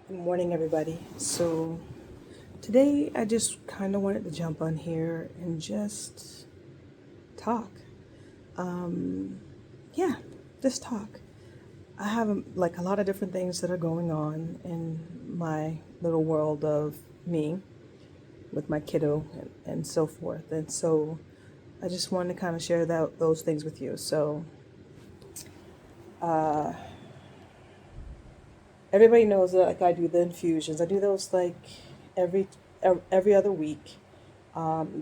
Good morning, everybody. So, today I just kind of wanted to jump on here and just talk. Yeah, just talk. I have like a lot of different things that are going on in my little world of me with my kiddo and so forth. And so, I just wanted to kind of share those things with you. So, everybody knows that like I do the infusions. I do those like every every other week.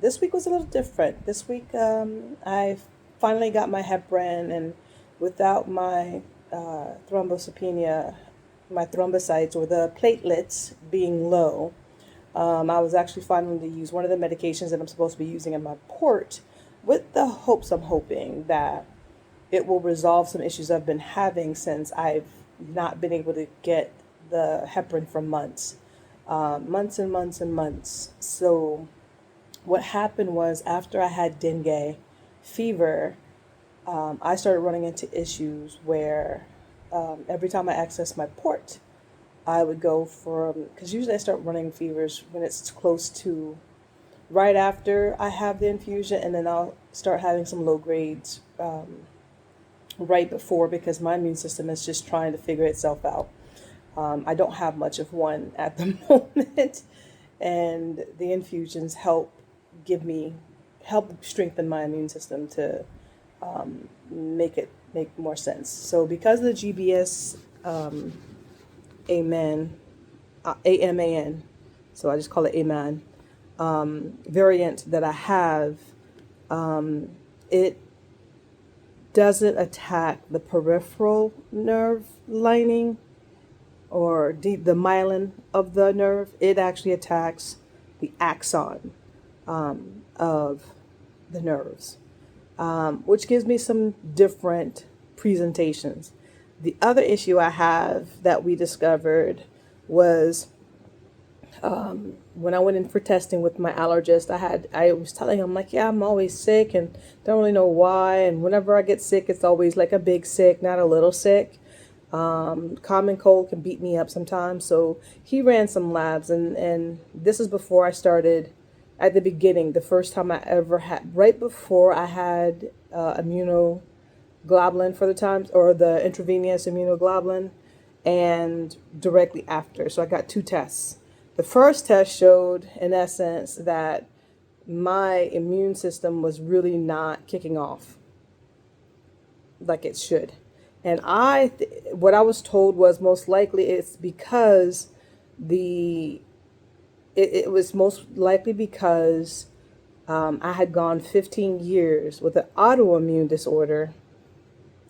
This week was a little different. This week, I finally got my heparin, and without my thrombocytopenia, my thrombocytes or the platelets being low, I was actually finally to use one of the medications that I'm supposed to be using in my port, with the hopes I'm hoping that it will resolve some issues I've been having since I've not been able to get the heparin for months, months and months and months. So what happened was after I had dengue fever, I started running into issues where every time I accessed my port, I would go from, because usually I start running fevers when it's close to right after I have the infusion, and then I'll start having some low grades right before because my immune system is just trying to figure itself out. I don't have much of one at the moment, and the infusions help strengthen my immune system to make more sense. So because of the GBS Amen, AMAN, so I just call it AMAN variant that I have, it doesn't attack the peripheral nerve lining or the myelin of the nerve. It actually attacks the axon of the nerves, which gives me some different presentations. The other issue I have that we discovered was when I went in for testing with my allergist. I was telling him like, yeah, I'm always sick and don't really know why. And whenever I get sick, it's always like a big sick, not a little sick. Common cold can beat me up sometimes. So he ran some labs, and this is before I started at the beginning, the first time I ever had, right before I had immunoglobulin for the times, or the intravenous immunoglobulin, and directly after. So I got two tests. The first test showed, in essence, that my immune system was really not kicking off like it should. And what I was told was most likely it's because the it was most likely because I had gone 15 years with an autoimmune disorder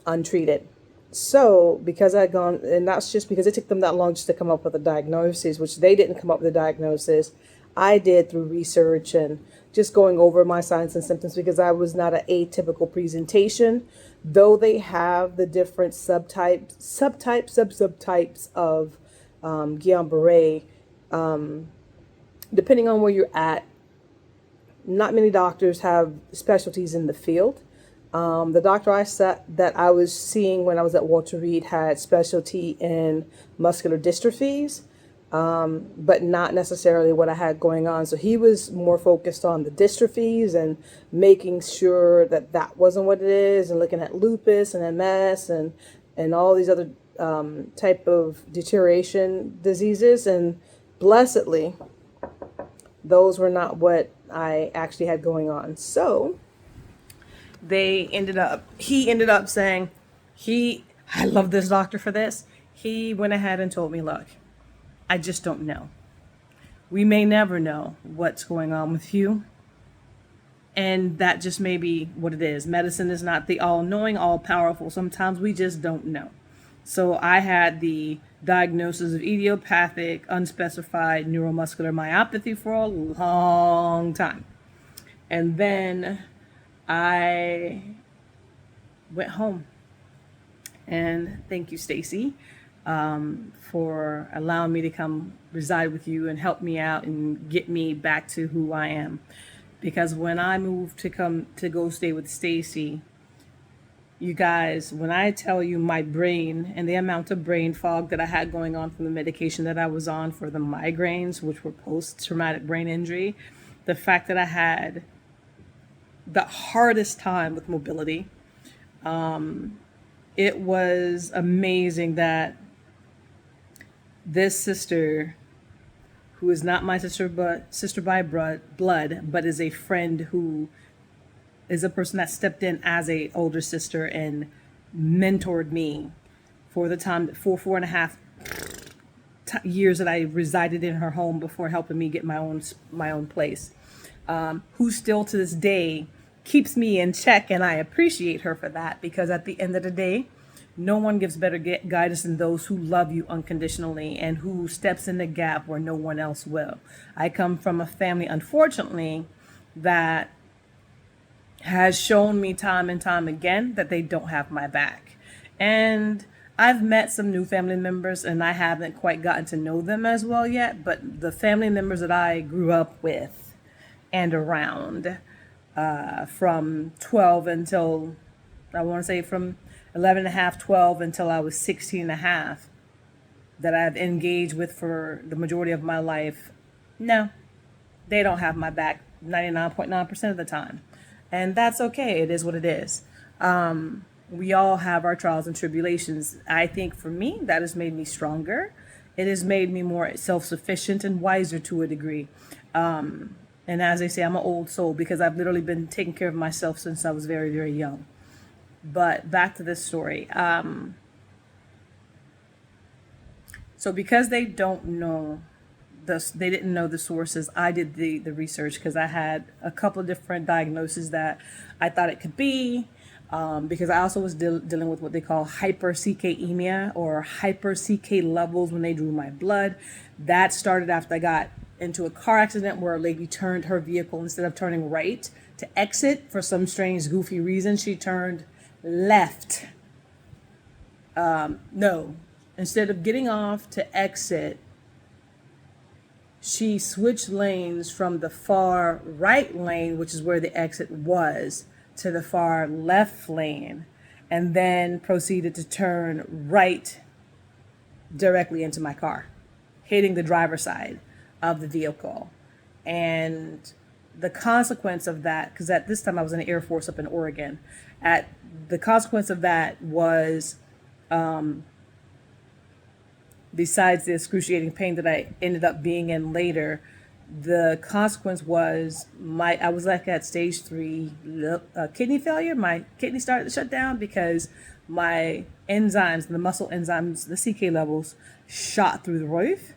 untreated. So because I'd gone, and that's just because it took them that long just to come up with a diagnosis, which they didn't come up with a diagnosis. I did through research and just going over my signs and symptoms because I was not an atypical presentation, though they have the different subtypes of Guillain-Barré. Depending on where you're at, not many doctors have specialties in the field. The doctor that I was seeing when I was at Walter Reed had specialty in muscular dystrophies, but not necessarily what I had going on. So he was more focused on the dystrophies and making sure that that wasn't what it is, and looking at lupus and MS and all these other type of deterioration diseases. And blessedly, those were not what I actually had going on. So he ended up saying, I love this doctor for this. He went ahead and told me, look, I just don't know. We may never know what's going on with you. And that just may be what it is. Medicine is not the all knowing, all powerful. Sometimes we just don't know. So I had the diagnosis of idiopathic unspecified neuromuscular myopathy for a long time. And then I went home. And thank you, Stacy, for allowing me to come reside with you and help me out and get me back to who I am. Because when I moved to go stay with Stacy, You guys, when I tell you my brain and the amount of brain fog that I had going on from the medication that I was on for the migraines, which were post traumatic brain injury, the fact that I had the hardest time with mobility, it was amazing that this sister, who is not my sister, but sister by blood, but is a friend who is a person that stepped in as a older sister and mentored me for the time for 4.5 years that I resided in her home before helping me get my own place. Who still to this day keeps me in check, and I appreciate her for that, because at the end of the day, no one gives better guidance than those who love you unconditionally and who steps in the gap where no one else will. I come from a family, unfortunately, that has shown me time and time again that they don't have my back. And I've met some new family members and I haven't quite gotten to know them as well yet, but the family members that I grew up with and around, from 12 until, I want to say from 11 and a half, 12 until I was 16 and a half, that I've engaged with for the majority of my life, no, they don't have my back 99.9% of the time. And that's okay. It is what it is. We all have our trials and tribulations. I think for me, that has made me stronger. It has made me more self-sufficient and wiser to a degree. And as they say, I'm an old soul because I've literally been taking care of myself since I was very, very young. But back to this story. So because they don't know they didn't know the sources, I did the research because I had a couple of different diagnoses that I thought it could be. Because I also was dealing with what they call hyper-CKemia, or hyper-CK levels when they drew my blood. That started after I got into a car accident where a lady turned her vehicle, instead of turning right to exit for some strange, goofy reason, she turned left. No, instead of getting off to exit, she switched lanes from the far right lane, which is where the exit was, to the far left lane, and then proceeded to turn right directly into my car, hitting the driver's side of the vehicle. And the consequence of that, because at this time I was in the Air Force up in Oregon, the consequence of that was, besides the excruciating pain that I ended up being in later, the consequence was I was like at stage 3 kidney failure. My kidney started to shut down because my enzymes, the muscle enzymes, the CK levels shot through the roof.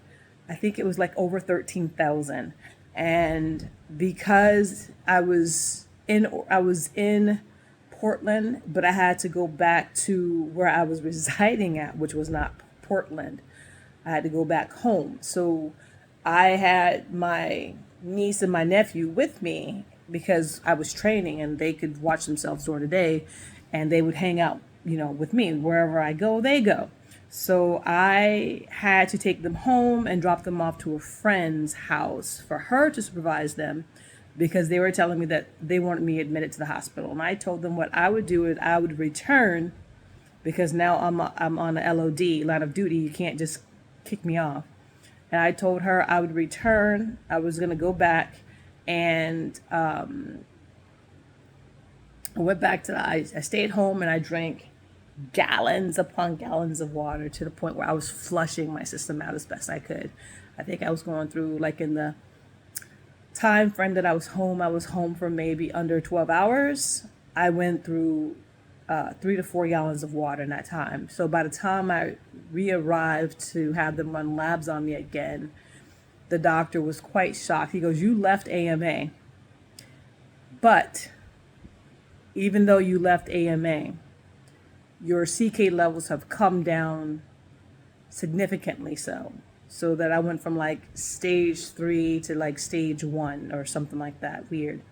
I think it was like over 13,000. And because I was in Portland, but I had to go back to where I was residing at, which was not Portland. I had to go back home. So I had my niece and my nephew with me because I was training and they could watch themselves during the day, and they would hang out, with me. Wherever I go, they go. So I had to take them home and drop them off to a friend's house for her to supervise them, because they were telling me that they wanted me admitted to the hospital. And I told them what I would do is I would return, because now I'm on a LOD, line of duty. You can't just kick me off. And I told her I would return. I was going to go back, and I went back I stayed home and I drank gallons upon gallons of water to the point where I was flushing my system out as best I could. I think I was going through, like, in the time frame that I was home for maybe under 12 hours. I went through 3 to 4 gallons of water in that time. So by the time I re-arrived to have them run labs on me again, the doctor was quite shocked. He goes, "You left AMA, but even though you left AMA, your CK levels have come down significantly, so that I went from like stage 3 to like stage 1 or something like that. Weird.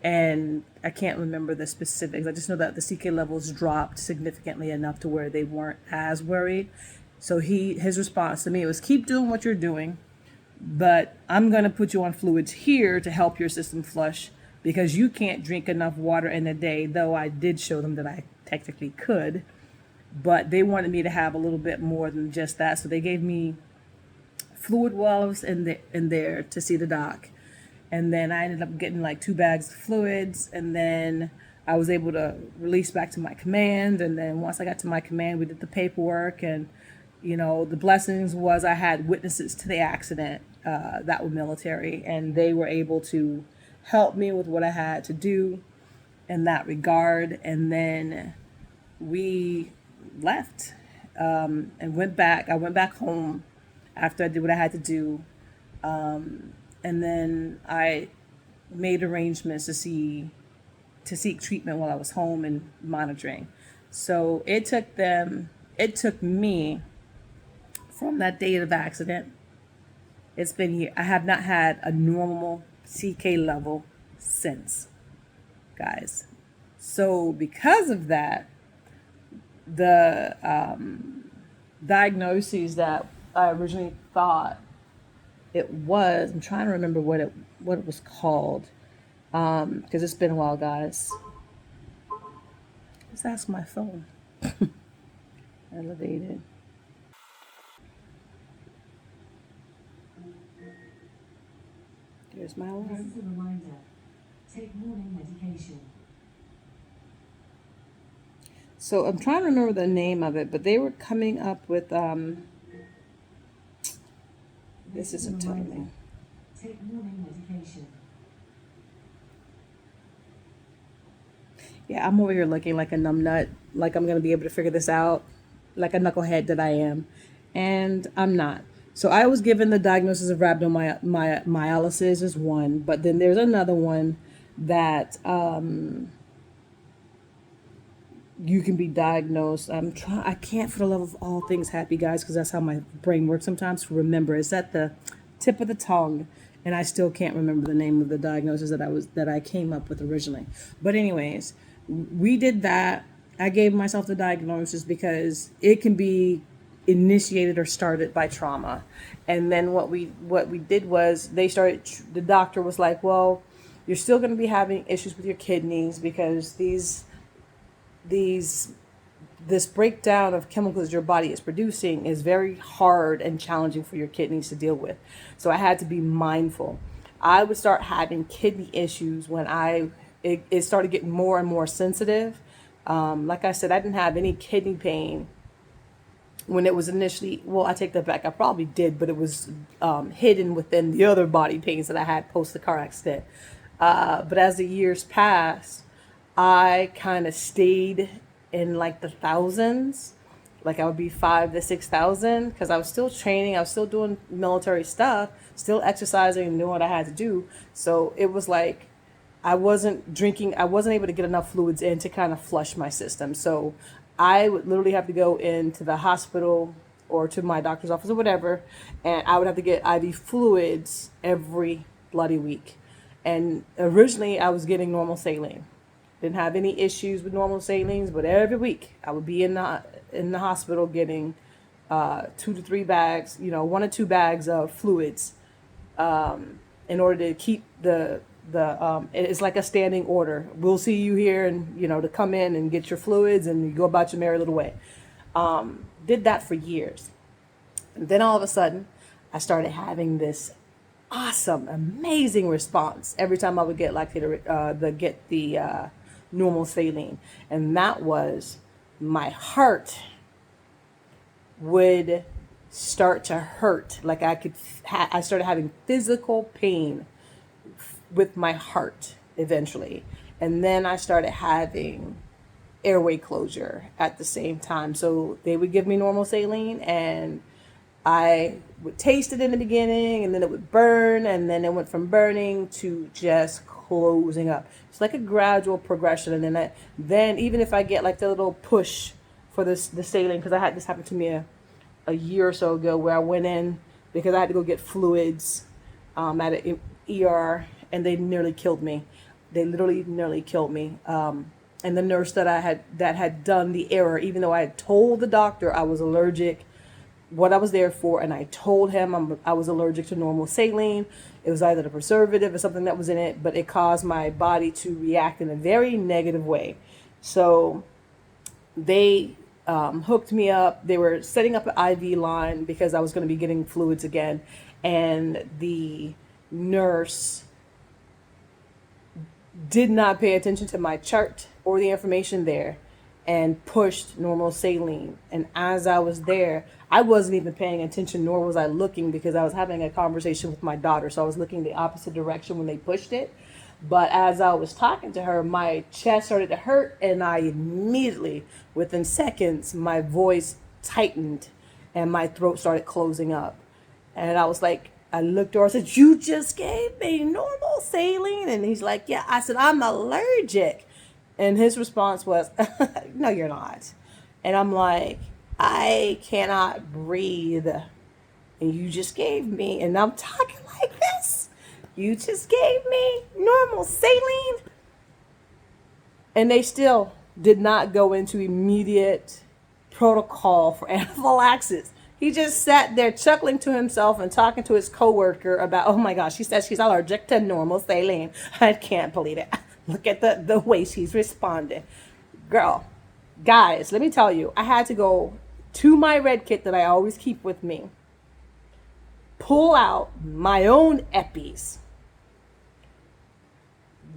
And I can't remember the specifics. I just know that the CK levels dropped significantly enough to where they weren't as worried. So his response to me was, "Keep doing what you're doing, but I'm going to put you on fluids here to help your system flush, because you can't drink enough water in a day," though I did show them that I technically could, but they wanted me to have a little bit more than just that. So they gave me fluid while I was in there to see the doc. And then I ended up getting like 2 bags of fluids, and then I was able to release back to my command. And then once I got to my command, we did the paperwork. And the blessings was I had witnesses to the accident that were military, and they were able to help me with what I had to do in that regard. And then we left and went back. I went back home after I did what I had to do. And then I made arrangements to seek treatment while I was home and monitoring. So it took me from that date of accident. It's been here. I have not had a normal CK level since, guys. So because of that, the diagnoses that I originally thought it was, I'm trying to remember what it was called, because it's been a while, guys. Let's ask my phone. Elevated. There's my alarm. This is a reminder. Take morning medication. So I'm trying to remember the name of it, but they were coming up with this isn't telling me. Take morning medication. Yeah, I'm over here looking like a numbnut, like I'm gonna be able to figure this out, like a knucklehead that I am, and I'm not. So I was given the diagnosis of rhabdomyolysis as one, but then there's another one that you can be diagnosed. I can't for the love of all things happy, guys, because that's how my brain works sometimes, to remember. It's at the tip of the tongue, and I still can't remember the name of the diagnosis that I came up with originally. But anyways, we did that. I gave myself the diagnosis because it can be initiated or started by trauma. And then what we did was the doctor was like, well, you're still going to be having issues with your kidneys because this breakdown of chemicals your body is producing is very hard and challenging for your kidneys to deal with. So I had to be mindful. I would start having kidney issues when it started getting more and more sensitive. Like I said, I didn't have any kidney pain when it was initially, well, I take that back. I probably did, but it was hidden within the other body pains that I had post the car accident. But as the years passed, I kind of stayed in like the thousands. Like I would be 5,000 to 6,000 because I was still training. I was still doing military stuff, still exercising and doing what I had to do. So it was like I wasn't drinking. I wasn't able to get enough fluids in to kind of flush my system. So I would literally have to go into the hospital or to my doctor's office or whatever, and I would have to get IV fluids every bloody week. And originally I was getting normal saline. Didn't have any issues with normal salines, but every week I would be in the hospital getting 2 to 3 bags, 1 or 2 bags of fluids, in order to keep it's like a standing order. We'll see you here, and to come in and get your fluids, and you go about your merry little way. Did that for years, and then all of a sudden, I started having this awesome, amazing response every time I would get the normal saline, and that was my heart would start to hurt. Like I started having physical pain with my heart eventually, and then I started having airway closure at the same time. So they would give me normal saline, and I would taste it in the beginning, and then it would burn, and then it went from burning to just closing up. It's like a gradual progression, and then even if I get like the little push for the saline, because I had this happen to me a year or so ago, where I went in because I had to go get fluids at an ER, and they nearly killed me. They literally nearly killed me. And the nurse that had done the error, even though I had told the doctor I was allergic, what I was there for, and I told him I was allergic to normal saline. It was either the preservative or something that was in it, but it caused my body to react in a very negative way. So They hooked me up. They were setting up an IV line because I was going to be getting fluids again. And the nurse did not pay attention to my chart or the information there and pushed normal saline. And as I was there, I wasn't even paying attention, nor was I looking because I was having a conversation with my daughter. So I was looking the opposite direction when they pushed it. But as I was talking to her, my chest started to hurt, and I immediately, within seconds, my voice tightened and my throat started closing up. And I was like, I looked over, I said, "You just gave me normal saline?" And he's like, "Yeah." I said, "I'm allergic." And his response was, "No, you're not." And I'm like, "I cannot breathe. And you just gave me," and I'm talking like this, "You just gave me normal saline." And they still did not go into immediate protocol for anaphylaxis. He just sat there chuckling to himself and talking to his coworker about, "Oh my gosh, she says she's allergic to normal saline." I can't believe it. Look at the way she's responding. Girl, guys, let me tell you, I had to go to my red kit that I always keep with me, pull out my own EPIs,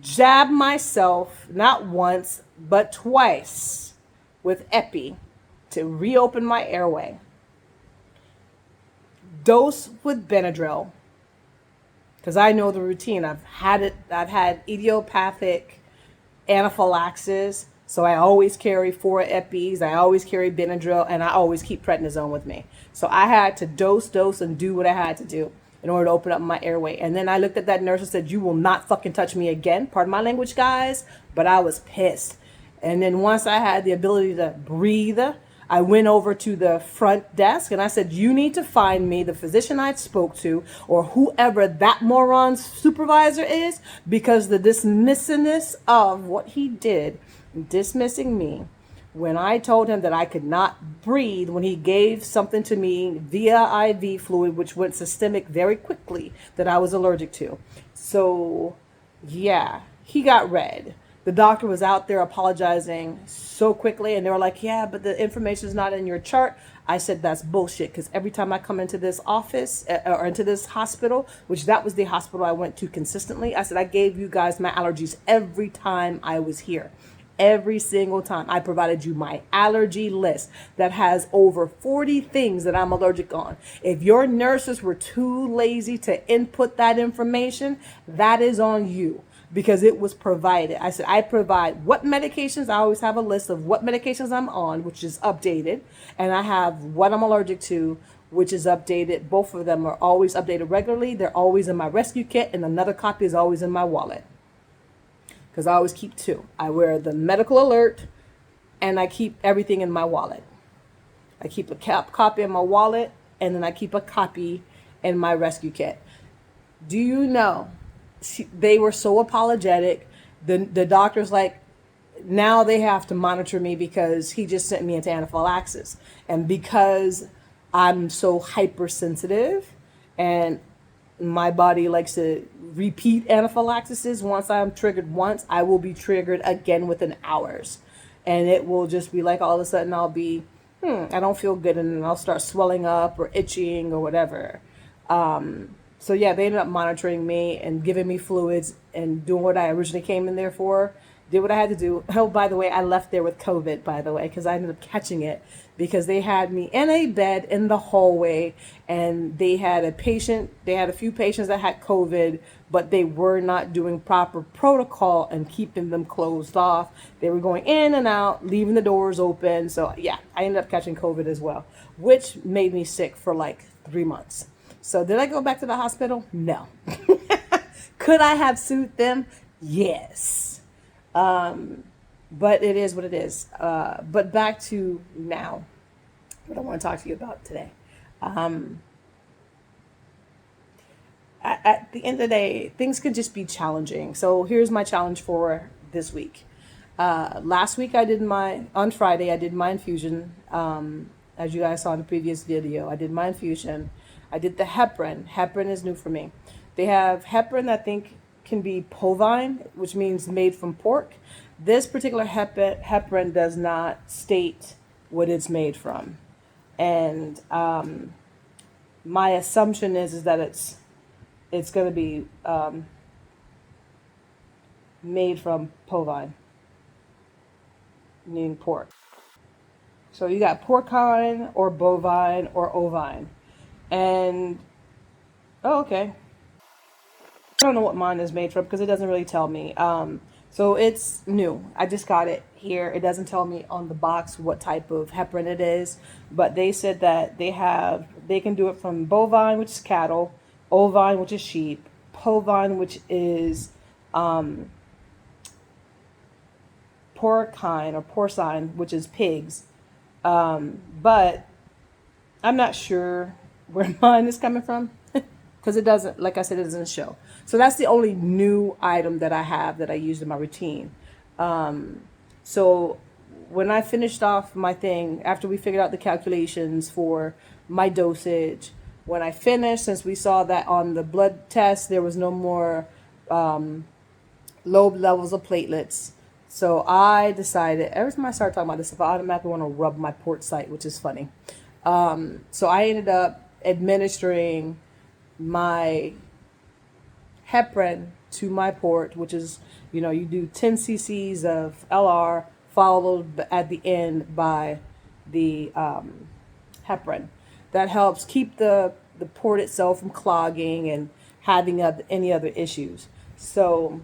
jab myself not once but twice with epi to reopen my airway, dose with Benadryl because I know the routine. I've had idiopathic anaphylaxis, so I always carry 4 EPIs, I always carry Benadryl, and I always keep prednisone with me. So I had to dose and do what I had to do in order to open up my airway. And then I looked at that nurse and said, "You will not fucking touch me again." Pardon my language, guys, but I was pissed. And then once I had the ability to breathe, I went over to the front desk and I said, "You need to find me the physician I spoke to or whoever that moron's supervisor is, because the dismissiveness of what he did, dismissing me when I told him that I could not breathe when he gave something to me via IV fluid, which went systemic very quickly, that I was allergic to." So yeah, he got red. The doctor was out there apologizing so quickly, and they were like, "Yeah, but the information is not in your chart." I said, "That's bullshit," because every time I come into this office or into this hospital, which that was the hospital I went to consistently, I said, "I gave you guys my allergies every time I was here. Every single time I provided you my allergy list that has over 40 things that I'm allergic on. If your nurses were too lazy to input that information, that is on you, because it was provided." I said, "I provide what medications." I always have a list of what medications I'm on, which is updated. And I have what I'm allergic to, which is updated. Both of them are always updated regularly. They're always in my rescue kit, and another copy is always in my wallet, because I always keep 2. I wear the medical alert and I keep everything in my wallet. I keep a copy in my wallet, and then I keep a copy in my rescue kit. Do you know, they were so apologetic. The doctor's like, now they have to monitor me because he just sent me into anaphylaxis. And because I'm so hypersensitive and my body likes to repeat anaphylaxis, once I'm triggered once, I will be triggered again within hours. And it will just be like all of a sudden I'll be, I don't feel good, and then I'll start swelling up or itching or whatever. So yeah, they ended up monitoring me and giving me fluids and doing what I originally came in there for. Did what I had to do. Oh, by the way, I left there with COVID, by the way, because I ended up catching it because they had me in a bed in the hallway, and they had a few patients that had COVID, but they were not doing proper protocol and keeping them closed off. They were going in and out, leaving the doors open. So yeah, I ended up catching COVID as well, which made me sick for like 3 months. So did I go back to the hospital? No. Could I have sued them? Yes. But it is what it is. But back to now, what I want to talk to you about today. At the end of the day, things can just be challenging. So here's my challenge for this week. Last week on Friday, I did my infusion. As you guys saw in the previous video, I did my infusion. I did the heparin. Heparin is new for me. They have heparin, I think, can be bovine, which means made from pork. This particular heparin does not state what it's made from, and my assumption is that it's going to be made from bovine, meaning pork. So you got porcine or bovine or ovine, and oh, okay. I don't know what mine is made from because it doesn't really tell me. So it's new. I just got it here. It doesn't tell me on the box what type of heparin it is, but they said that they can do it from bovine, which is cattle, ovine, which is sheep, bovine, which is um, porcine or porcine, which is pigs. But I'm not sure where mine is coming from because it doesn't, like I said, it doesn't show. So that's the only new item that I have that I use in my routine. So when I finished off my thing, after we figured out the calculations for my dosage, when I finished, since we saw that on the blood test, there was no more low levels of platelets. So I decided every time I start talking about this stuff, I automatically want to rub my port site, which is funny. So I ended up administering my heparin to my port, which is, you do 10 cc's of LR followed at the end by the heparin. That helps keep the port itself from clogging and having any other issues. So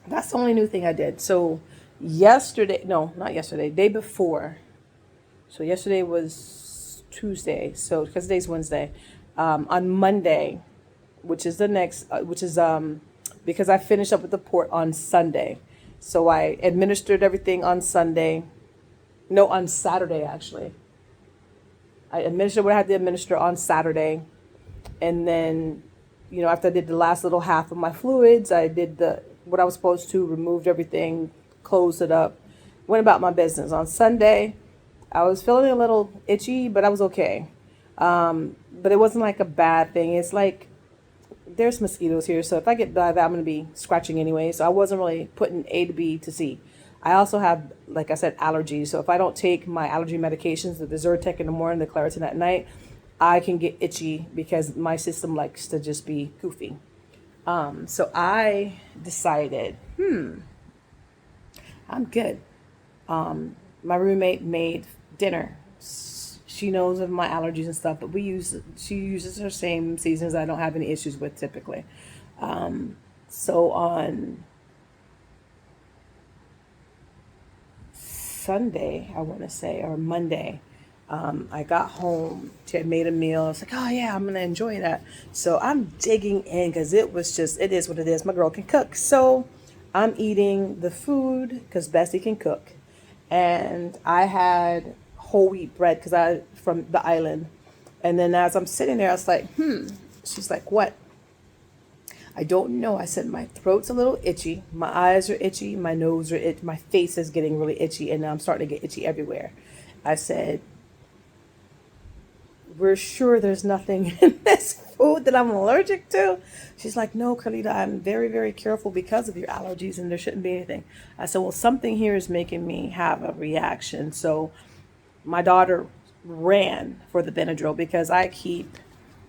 that's the only new thing I did. So yesterday, no, not yesterday, day before. So yesterday was Tuesday. So because today's Wednesday, on Monday, which is the next, which is because I finished up with the port on Sunday. So I administered everything on Sunday. No, on Saturday actually. I administered what I had to administer on Saturday, and then, after I did the last little half of my fluids, I did the what I was supposed to, removed everything, closed it up, went about my business. On Sunday, I was feeling a little itchy, but I was okay. But it wasn't like a bad thing. It's like there's mosquitoes here, so if I get by that, I'm going to be scratching anyway. So I wasn't really putting A to B to C. I also have, like I said, allergies. So if I don't take my allergy medications, the Zyrtec in the morning, the Claritin at night, I can get itchy because my system likes to just be goofy. So I decided, I'm good. My roommate made dinner. She knows of my allergies and stuff, but she uses her same seasons I don't have any issues with typically. So on Sunday, I want to say, or Monday, I got home. She had made a meal. I was like, oh yeah, I'm gonna enjoy that. So I'm digging in because it is what it is. My girl can cook, so I'm eating the food because Bessie can cook, and I had whole wheat bread because I from the island. And then as I'm sitting there, I was like, She's like, what? I don't know. I said, my throat's a little itchy. My eyes are itchy. My nose are itchy. My face is getting really itchy. And now I'm starting to get itchy everywhere. I said, we're sure there's nothing in this food that I'm allergic to? She's like, no, Carlita, I'm very, very careful because of your allergies and there shouldn't be anything. I said, well, something here is making me have a reaction. So my daughter ran for the Benadryl because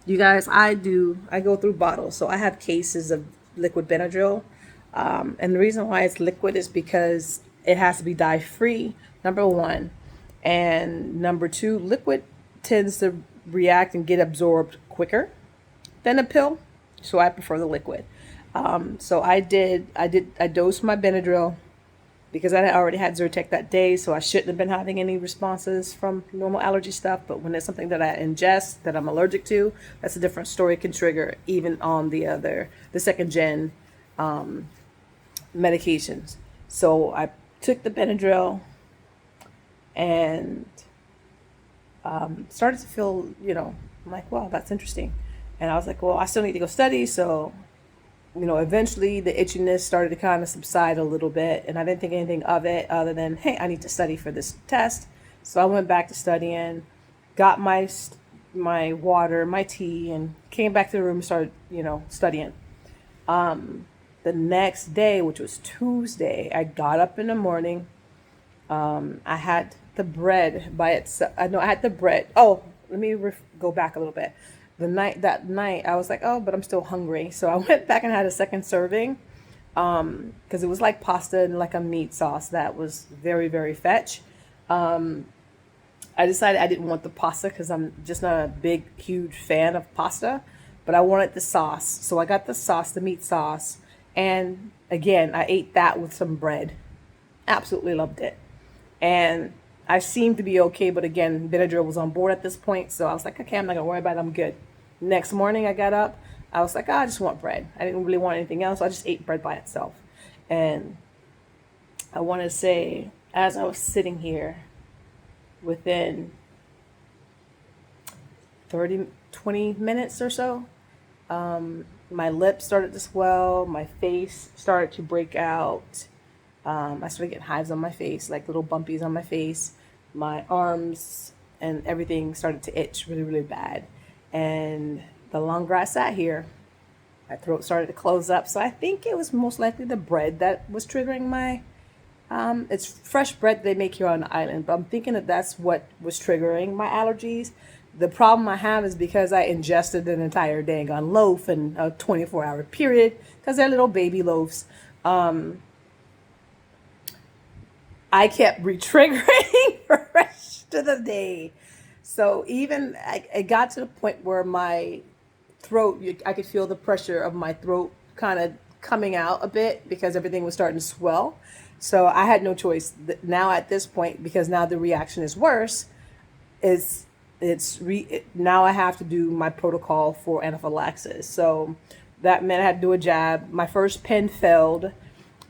you guys, I go through bottles. So I have cases of liquid Benadryl. And the reason why it's liquid is because it has to be dye free, number one. And number two, liquid tends to react and get absorbed quicker than a pill. So I prefer the liquid. So I dosed my Benadryl because I already had Zyrtec that day, so I shouldn't have been having any responses from normal allergy stuff. But when it's something that I ingest that I'm allergic to, that's a different story. It can trigger even on the second gen medications. So I took the Benadryl and started to feel, I'm like, wow, that's interesting. And I was like, well, I still need to go study, so eventually the itchiness started to kind of subside a little bit, and I didn't think anything of it other than, hey, I need to study for this test. So I went back to studying, got my water, my tea, and came back to the room and started, studying. The next day, which was Tuesday, I got up in the morning. I had the bread by itself. I know I had the bread. Oh, let me go back a little bit. That night, I was like, oh, but I'm still hungry. So I went back and had a second serving, because it was like pasta and like a meat sauce that was very, very fetch. I decided I didn't want the pasta because I'm just not a big, huge fan of pasta, but I wanted the sauce. So I got the sauce, the meat sauce, and again, I ate that with some bread. Absolutely loved it. And I seemed to be okay, but again, Benadryl was on board at this point, so I was like, okay, I'm not gonna worry about it, I'm good. Next morning, I got up, I was like, oh, I just want bread. I didn't really want anything else, so I just ate bread by itself. And I want to say, as I was sitting here, within 30, 20 minutes or so, my lips started to swell, my face started to break out. I started getting hives on my face, like little bumpies on my face. My arms and everything started to itch really, really bad. And the longer I sat here, my throat started to close up. So I think it was most likely the bread that was triggering my. It's fresh bread they make here on the island, but I'm thinking that that's what was triggering my allergies. The problem I have is because I ingested an entire dang on loaf in a 24-hour period, because they're little baby loaves. I kept re-triggering for the rest of the day. So even I got to the point where my throat, I could feel the pressure of my throat kind of coming out a bit because everything was starting to swell. So I had no choice now at this point, because now the reaction is worse. Is now I have to do my protocol for anaphylaxis. So that meant I had to do a jab. My first pen failed.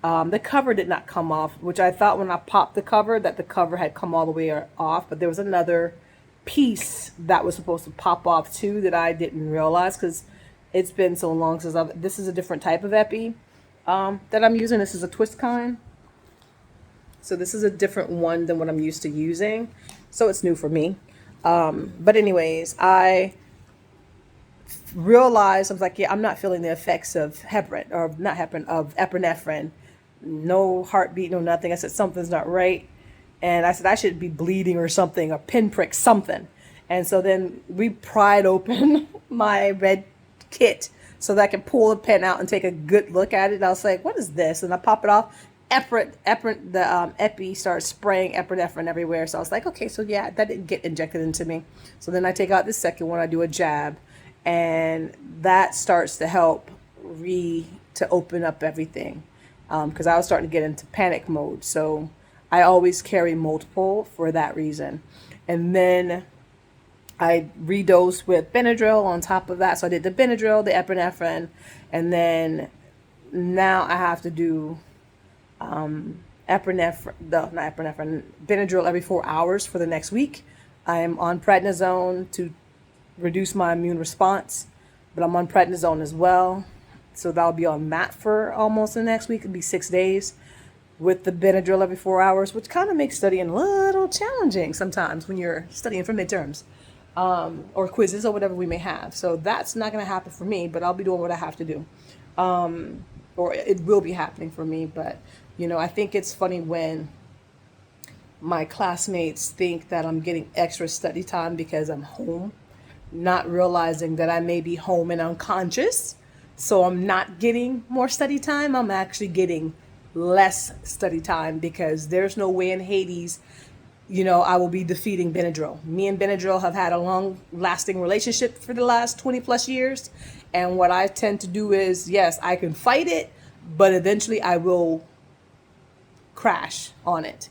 The cover did not come off, which I thought when I popped the cover that the cover had come all the way off, but there was another piece that was supposed to pop off too that I didn't realize, because it's been so long since this is a different type of epi that I'm using. This is a TwistCon. So this is a different one than what I'm used to using. So it's new for me. But anyways, I realized, I was like, yeah, I'm not feeling the effects of heparin, or not heparin, of epinephrine. No heartbeat, no nothing. I said, something's not right. And I said, I should be bleeding or something, or pinprick, something. And so then we pried open my red kit so that I could pull the pen out and take a good look at it. And I was like, what is this? And I pop it off. The epi starts spraying epinephrine everywhere. So I was like, okay, so yeah, that didn't get injected into me. So then I take out the second one, I do a jab, and that starts to help to open up everything. Because I was starting to get into panic mode. So I always carry multiple for that reason. And then I redosed with Benadryl on top of that. So I did the Benadryl, the epinephrine, and then now I have to do Benadryl every 4 hours for the next week. I am on prednisone to reduce my immune response, but I'm on prednisone as well. So that'll be on that for almost the next week. It'll be 6 days with the Benadryl every 4 hours, which kind of makes studying a little challenging sometimes when you're studying for midterms or quizzes or whatever we may have. So that's not going to happen for me, but I'll be doing what I have to do. Or it will be happening for me. But, I think it's funny when my classmates think that I'm getting extra study time because I'm home, not realizing that I may be home and unconscious. So I'm not getting more study time. I'm actually getting less study time, because there's no way in Hades, I will be defeating Benadryl. Me and Benadryl have had a long lasting relationship for the last 20 plus years. And what I tend to do is, yes, I can fight it, but eventually I will crash on it.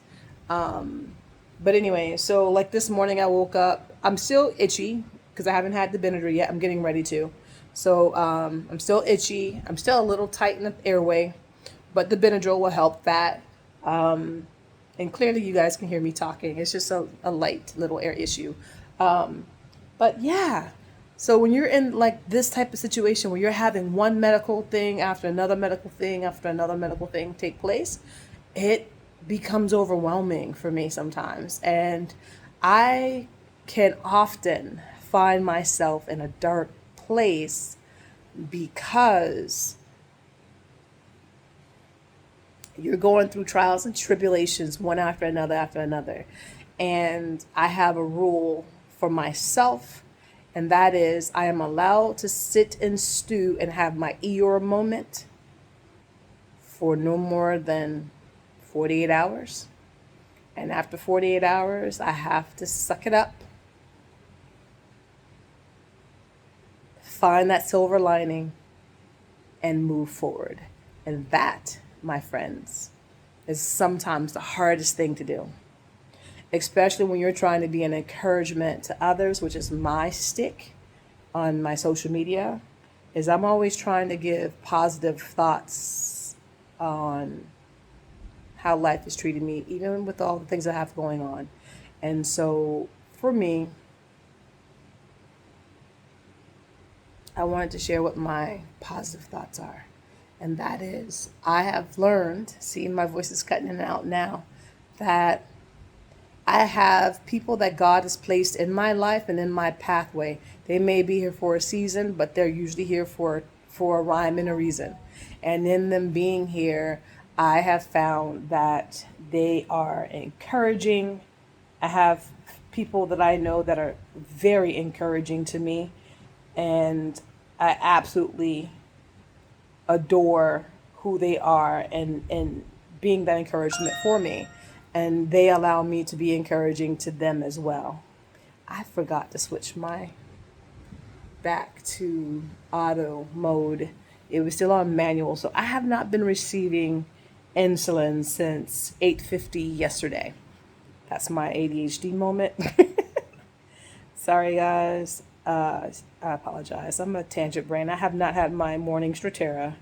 But anyway, so like this morning I woke up, I'm still itchy because I haven't had the Benadryl yet. I'm getting ready to. So I'm still itchy. I'm still a little tight in the airway, but the Benadryl will help that. And clearly you guys can hear me talking. It's just a light little air issue. But yeah, so when you're in like this type of situation where you're having one medical thing after another medical thing after another medical thing take place, it becomes overwhelming for me sometimes. And I can often find myself in a dark place because You're going through trials and tribulations one after another after another. And I have a rule for myself, and that is I am allowed to sit and stew and have my Eeyore moment for no more than 48 hours. And after 48 hours, I have to suck it up, find that silver lining, and move forward. And that, my friends, is sometimes the hardest thing to do, especially when you're trying to be an encouragement to others, which is my stick on my social media, is I'm always trying to give positive thoughts on how life is treating me, even with all the things I have going on. And so for me, I wanted to share what my positive thoughts are. And that is, I have learned, see, my voice is cutting in and out now, that I have people that God has placed in my life and in my pathway. They may be here for a season, but they're usually here for a rhyme and a reason. And in them being here, I have found that they are encouraging. I have people that I know that are very encouraging to me, and I absolutely adore who they are and being that encouragement for me. And they allow me to be encouraging to them as well. I forgot to switch my back to auto mode. It was still on manual, so I have not been receiving insulin since 8:50 yesterday. That's my ADHD moment. Sorry, guys. I apologize. I'm a tangent brain. I have not had my morning Strattera,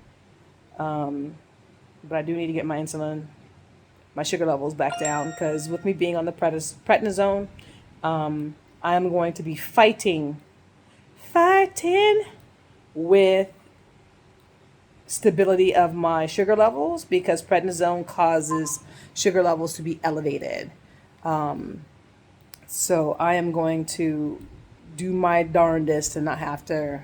but I do need to get my insulin, my sugar levels back down, because with me being on the prednisone, I am going to be fighting with stability of my sugar levels, because prednisone causes sugar levels to be elevated. So I am going to do my darndest to not have to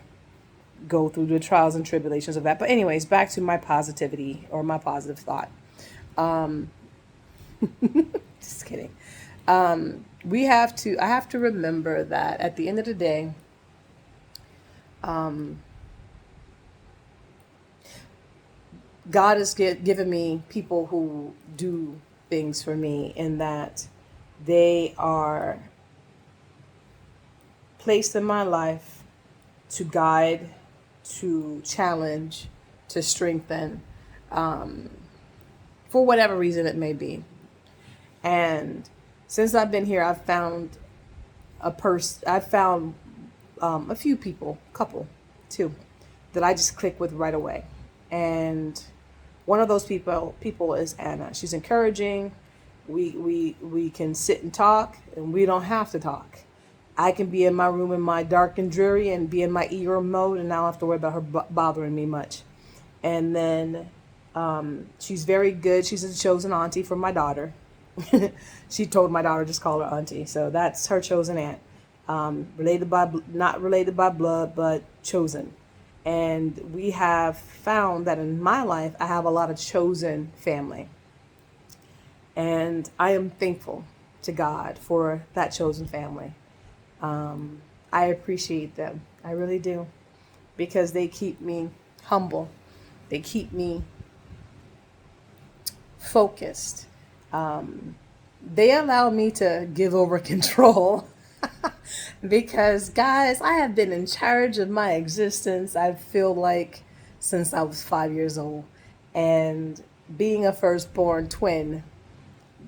go through the trials and tribulations of that. But anyways, back to my positivity or my positive thought. Just kidding. I have to remember that at the end of the day, God has given me people who do things for me, in that they are placed in my life to guide, to challenge, to strengthen, for whatever reason it may be. And since I've been here, I've found a few people, couple, two, that I just click with right away. And one of those people is Anna. She's encouraging. We can sit and talk, and we don't have to talk. I can be in my room in my dark and dreary and be in my Eeyore mode, and I don't have to worry about her bothering me much. And then she's very good. She's a chosen auntie for my daughter. She told my daughter just call her auntie, so that's her chosen aunt. Not related by blood, but chosen. And we have found that in my life, I have a lot of chosen family. And I am thankful to God for that chosen family. I appreciate them. I really do. Because they keep me humble. They keep me focused. They allow me to give over control. Because, guys, I have been in charge of my existence, I feel like, since I was 5 years old. And being a firstborn twin,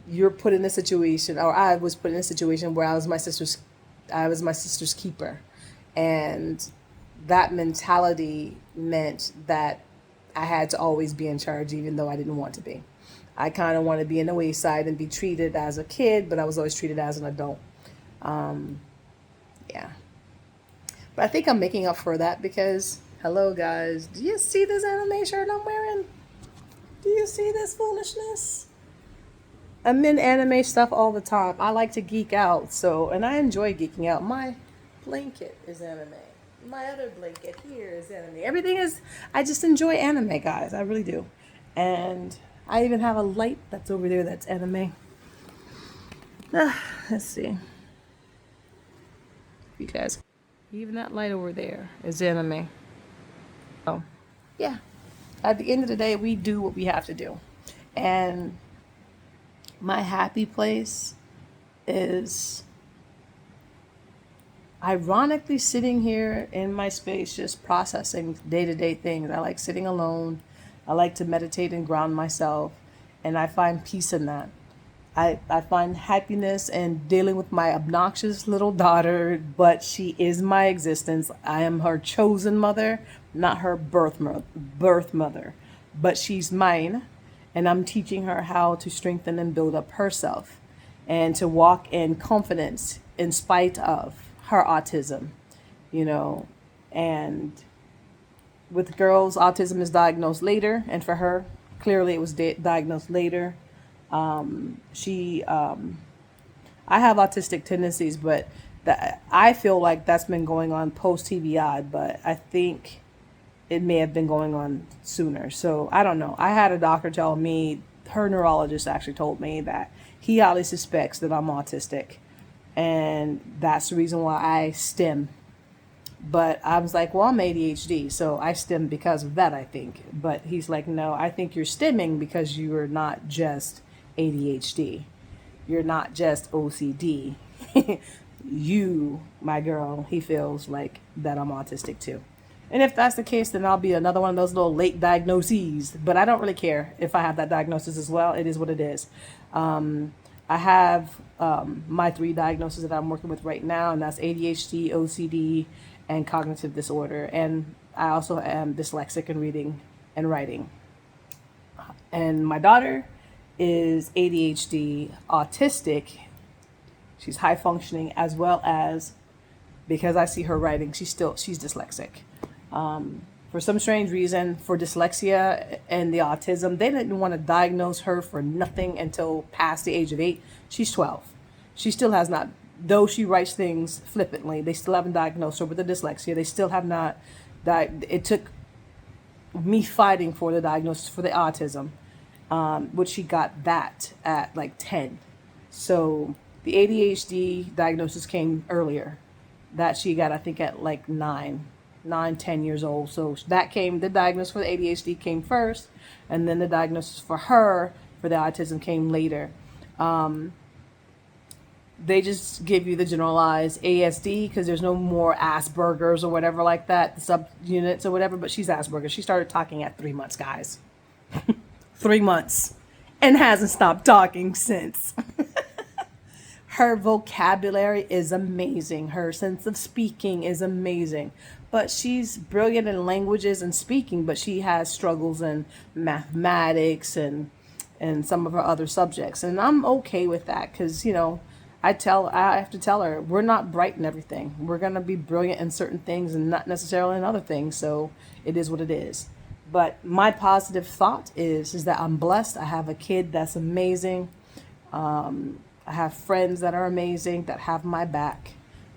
you're put in a situation, or I was put in a situation where I was my sister's keeper. And that mentality meant that I had to always be in charge, even though I didn't want to be. I kind of want to be in the wayside and be treated as a kid, but I was always treated as an adult. Yeah. But I think I'm making up for that because, hello guys, do you see this anime shirt I'm wearing? Do you see this foolishness? I'm in anime stuff all the time. I like to geek out, and I enjoy geeking out. My blanket is anime. My other blanket here is anime. I just enjoy anime, guys. I really do. And I even have a light that's over there that's anime. Let's see. You guys, even that light over there is anime. Oh, yeah. At the end of the day, we do what we have to do. And my happy place is ironically sitting here in my space, just processing day to day things. I like sitting alone. I like to meditate and ground myself. And I find peace in that. I find happiness in dealing with my obnoxious little daughter, but she is my existence. I am her chosen mother, not her birth mother, but she's mine, and I'm teaching her how to strengthen and build up herself and to walk in confidence in spite of her autism, you know. And with girls, autism is diagnosed later, and for her, clearly it was diagnosed later. I have autistic tendencies, but I feel like that's been going on post TBI, but I think it may have been going on sooner. So I don't know. I had a doctor tell me, her neurologist actually told me that he highly suspects that I'm autistic. And that's the reason why I stim. But I was like, well, I'm ADHD, so I stim because of that, I think. But he's like, no, I think you're stimming because you are not just ADHD. You're not just OCD. You, my girl, he feels like that I'm autistic too. And if that's the case, then I'll be another one of those little late diagnoses. But I don't really care if I have that diagnosis as well. It is what it is. I have my 3 diagnoses that I'm working with right now, and that's ADHD, OCD, and cognitive disorder. And I also am dyslexic in reading and writing. And my daughter is ADHD, autistic. She's high functioning, as well as, because I see her writing, she's dyslexic. For some strange reason, for dyslexia and the autism, they didn't want to diagnose her for nothing until past the age of 8. She's 12. She still has not, though she writes things flippantly, they still haven't diagnosed her with the dyslexia. They still have not, it took me fighting for the diagnosis for the autism, which she got that at like 10. So the ADHD diagnosis came earlier. That she got, I think, at like 10 years old. So that came, the diagnosis for the ADHD came first, and then the diagnosis for her for the autism came later. They just give you the generalized ASD because there's no more Asperger's or whatever like that, subunits or whatever, but she's Asperger's. She started talking at 3 months, guys. 3 months. And hasn't stopped talking since. Her vocabulary is amazing. Her sense of speaking is amazing. But she's brilliant in languages and speaking, but she has struggles in mathematics and some of her other subjects. And I'm okay with that because, you know, I have to tell her, we're not bright in everything. We're going to be brilliant in certain things and not necessarily in other things. So it is what it is. But my positive thought is that I'm blessed. I have a kid that's amazing. I have friends that are amazing, that have my back,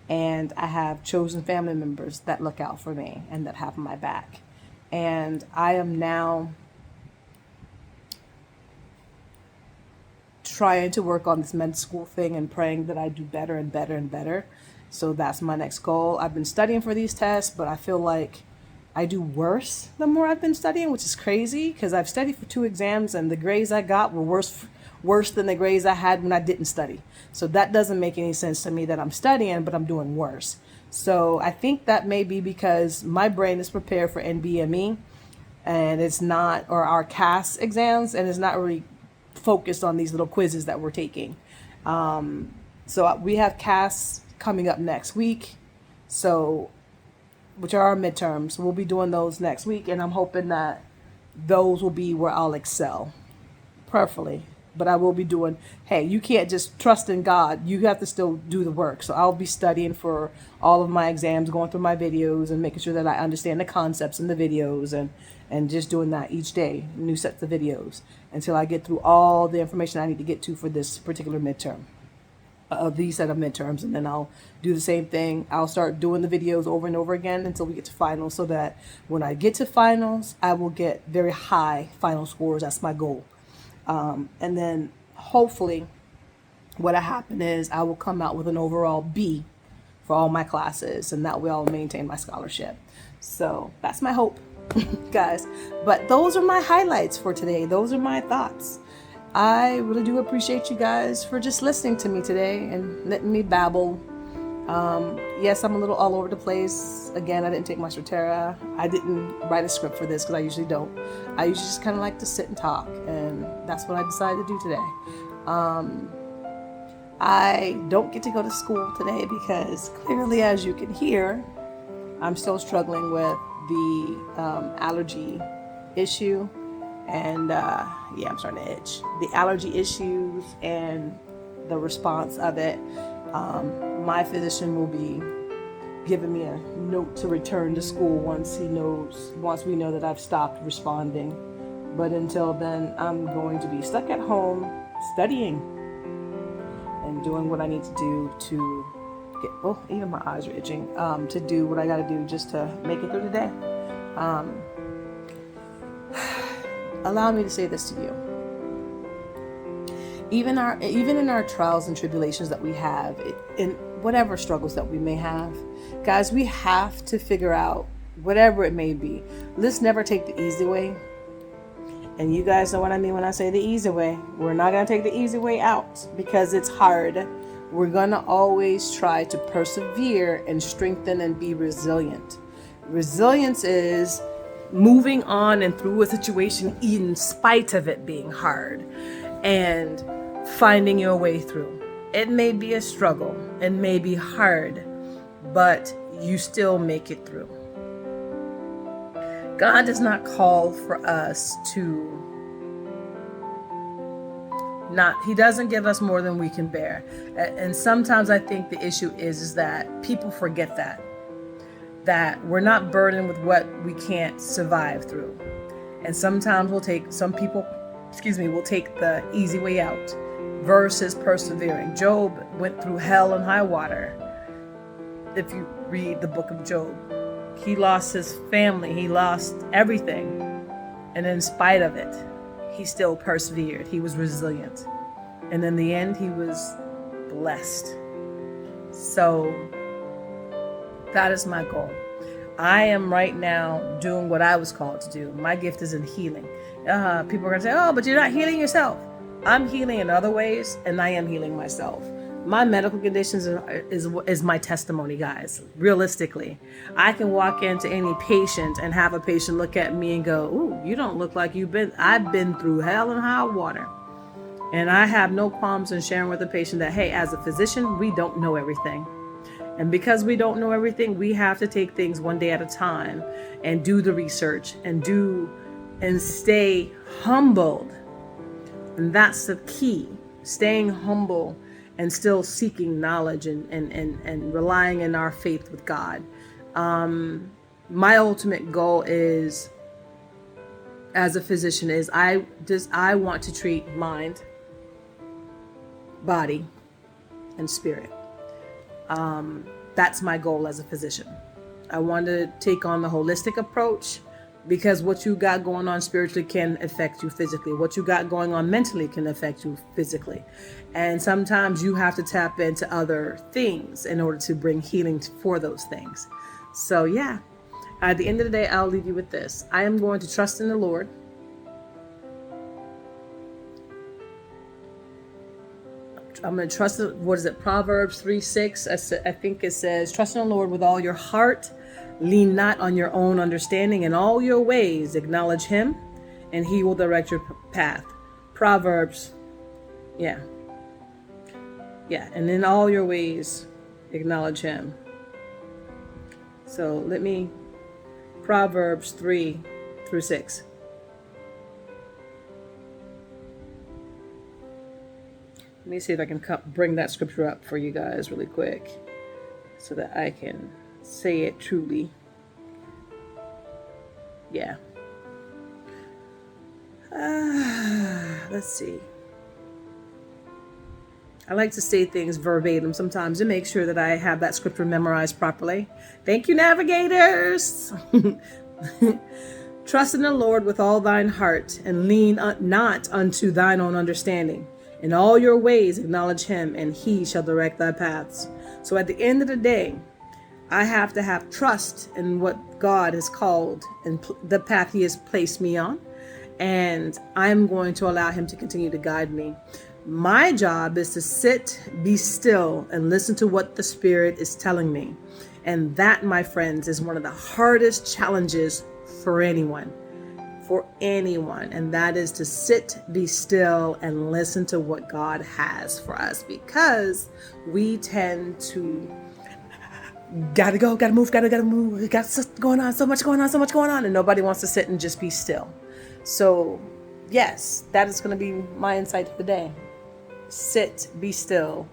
and I have chosen family members that look out for me and that have my back. And I am now trying to work on this med school thing and praying that I do better and better and better. So that's my next goal. I've been studying for these tests, but I feel like I do worse the more I've been studying, which is crazy because I've studied for 2 exams and the grades I got were worse than the grades I had when I didn't study. So that doesn't make any sense to me that I'm studying, but I'm doing worse. So I think that may be because my brain is prepared for NBME and it's not, or our CAS exams, and it's not really focused on these little quizzes that we're taking. So we have CAS coming up next week. So, which are our midterms. We'll be doing those next week, and I'm hoping that those will be where I'll excel, prayerfully. But I will be doing, hey, you can't just trust in God. You have to still do the work. So I'll be studying for all of my exams, going through my videos and making sure that I understand the concepts in the videos and just doing that each day, new sets of videos, until I get through all the information I need to get to for this particular midterm, these set of midterms. And then I'll do the same thing. I'll start doing the videos over and over again until we get to finals, so that when I get to finals, I will get very high final scores. That's my goal. And then hopefully what'll happen is I will come out with an overall B for all my classes, and that way I'll maintain my scholarship. So that's my hope, guys. But those are my highlights for today. Those are my thoughts. I really do appreciate you guys for just listening to me today and letting me babble. Yes, I'm a little all over the place. Again, I didn't take my Strattera. I didn't write a script for this because I usually don't. I usually just kind of like to sit and talk, and that's what I decided to do today. I don't get to go to school today because clearly, as you can hear, I'm still struggling with the allergy issue. And yeah, I'm starting to itch. The allergy issues and the response of it. My physician will be giving me a note to return to school once we know that I've stopped responding. But until then, I'm going to be stuck at home studying and doing what I need to do to get, oh, even my eyes are itching, to do what I got to do just to make it through the day. Allow me to say this to you. Even in our trials and tribulations that we have, in whatever struggles that we may have, guys, we have to figure out whatever it may be. Let's never take the easy way. And you guys know what I mean when I say the easy way. We're not going to take the easy way out because it's hard. We're going to always try to persevere and strengthen and be resilient. Resilience is moving on and through a situation in spite of it being hard and finding your way through. It may be a struggle, it may be hard, but you still make it through. God does not call for us He doesn't give us more than we can bear. And sometimes I think the issue is that people forget that we're not burdened with what we can't survive through. And sometimes will take the easy way out versus persevering. Job went through hell and high water. If you read the book of Job, he lost his family, he lost everything. And in spite of it, he still persevered. He was resilient. And in the end, he was blessed. So that is my goal. I am right now doing what I was called to do. My gift is in healing. People are going to say, oh, but you're not healing yourself. I'm healing in other ways, and I am healing myself. My medical conditions is my testimony, guys. Realistically, I can walk into any patient and have a patient look at me and go, ooh, you don't look like I've been through hell and high water. And I have no qualms in sharing with the patient that, hey, as a physician, we don't know everything. And because we don't know everything, we have to take things one day at a time and do the research and stay humbled. And that's the key, staying humble and still seeking knowledge and relying in our faith with God. My ultimate goal is, as a physician, is I want to treat mind, body, and spirit. That's my goal as a physician. I want to take on the holistic approach because what you got going on spiritually can affect you physically. What you got going on mentally can affect you physically. And sometimes you have to tap into other things in order to bring healing for those things. So yeah, at the end of the day, I'll leave you with this. I am going to trust in the Lord. I'm going to trust, Proverbs 3:6. I think it says, trust in the Lord with all your heart. Lean not on your own understanding. In all your ways, acknowledge him, and he will direct your path. Proverbs, yeah. And in all your ways, acknowledge him. So Proverbs 3:6. Let me see if I can bring that scripture up for you guys really quick so that I can say it truly. Yeah. Let's see. I like to say things verbatim sometimes to make sure that I have that scripture memorized properly. Thank you, navigators. Trust in the Lord with all thine heart, and lean not unto thine own understanding. In all your ways acknowledge him, and he shall direct thy paths. So at the end of the day, I have to have trust in what God has called and the path he has placed me on. And I'm going to allow him to continue to guide me. My job is to sit, be still, and listen to what the Spirit is telling me. And that, my friends, is one of the hardest challenges for anyone. And that is to sit, be still, and listen to what God has for us, because we tend to gotta go, gotta move, gotta move, got so much going on, and nobody wants to sit and just be still. So yes, that is going to be my insight for the day. Sit, be still,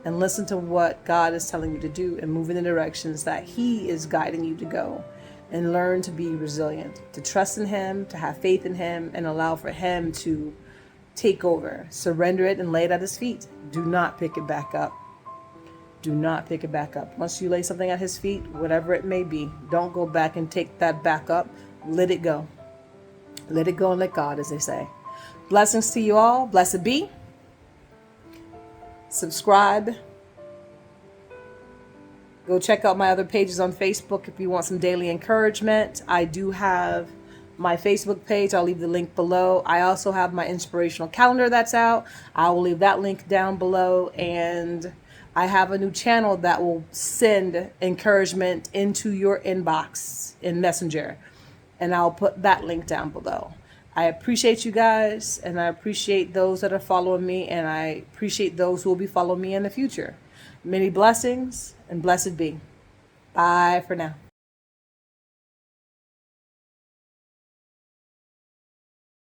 and listen to what God is telling you to do, and move in the directions that he is guiding you to go. And learn to be resilient, to trust in him, to have faith in him, and allow for him to take over. Surrender it and lay it at his feet. Do not pick it back up. Do not pick it back up. Once you lay something at his feet, whatever it may be, don't go back and take that back up. Let it go. Let it go and let God, as they say. Blessings to you all. Blessed be. Subscribe. Go check out my other pages on Facebook if you want some daily encouragement. I do have my Facebook page. I'll leave the link below. I also have my inspirational calendar that's out. I will leave that link down below. And I have a new channel that will send encouragement into your inbox in Messenger. And I'll put that link down below. I appreciate you guys, and I appreciate those that are following me, and I appreciate those who will be following me in the future. Many blessings, and blessed be. Bye for now.